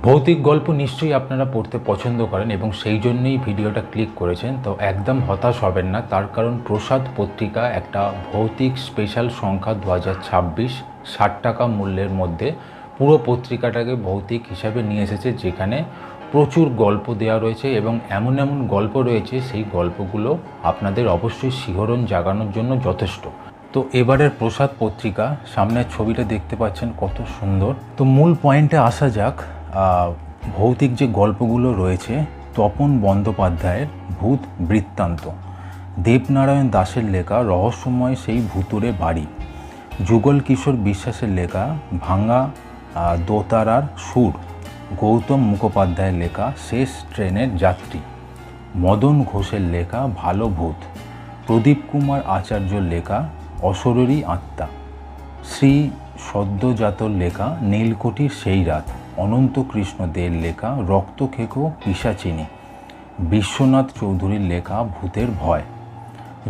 ভৌতিক গল্প নিশ্চয়ই আপনারা পড়তে পছন্দ করেন এবং সেই জন্যই ভিডিওটা ক্লিক করেছেন। তো একদম হতাশ হবেন না, তার কারণ প্রসাদ পত্রিকা একটা ভৌতিক স্পেশাল সংখ্যা 2026 60 টাকা মূল্যের মধ্যে পুরো পত্রিকাটাকে ভৌতিক হিসাবে নিয়ে এসেছে, যেখানে প্রচুর গল্প দেওয়া রয়েছে এবং এমন এমন গল্প রয়েছে সেই গল্পগুলো আপনাদের অবশ্যই শিহরণ জাগানোর জন্য যথেষ্ট। তো এবারের প্রসাদ পত্রিকা, সামনের ছবিটা দেখতে পাচ্ছেন কত সুন্দর। তো মূল পয়েন্টে আসা যাক। ভৌতিক যে গল্পগুলো রয়েছে, তপন বন্দ্যোপাধ্যায়ের ভূত বৃত্তান্ত, দেবনারায়ণ দাশের লেখা রহস্যময় সেই ভূতুরে বাড়ি, যুগল কিশোর বিশ্বাসের লেখা ভাঙা দোতারার সুর, গৌতম মুখোপাধ্যায়ের লেখা শেষ ট্রেনের যাত্রী, মদন ঘোষের লেখা ভালো ভূত, প্রদীপ কুমার আচার্যর লেখা অশরীরী আত্মা, শ্রী সদ্যজাতর লেখা নীলকুঠির সেই রাত, অনন্ত কৃষ্ণ দের লেখা রক্তখেকো পিশাচিনী, বিশ্বনাথ চৌধুরীর লেখা ভূতের ভয়,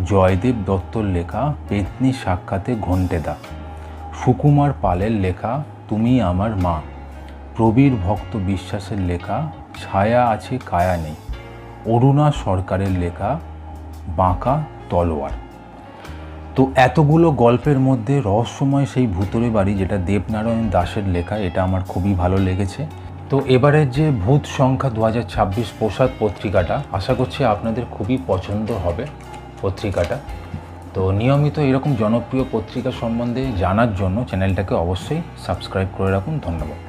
জয়দেব দত্তর লেখা পেতনি সাক্ষাতে ঘণ্টেদা, সুকুমার পালের লেখা তুমি আমার মা, প্রবীর ভক্ত বিশ্বাসের লেখা ছায়া আছে কায়া নেই, অরুণা সরকারের লেখা বাঁকা তলোয়ার। তো এতগুলো গল্পের মধ্যে রহস্যময় সেই ভূতুরে বাড়ি, যেটা দেবনারায়ণ দাশের লেখা, এটা আমার খুবই ভালো লেগেছে। তো এবারের যে ভূত সংখ্যা 2026 প্রসাদ পত্রিকাটা, আশা করছি আপনাদের খুবই পছন্দ হবে পত্রিকাটা। তো নিয়মিত এরকম জনপ্রিয় পত্রিকা সম্বন্ধে জানার জন্য চ্যানেলটাকে অবশ্যই সাবস্ক্রাইব করে রাখুন। ধন্যবাদ।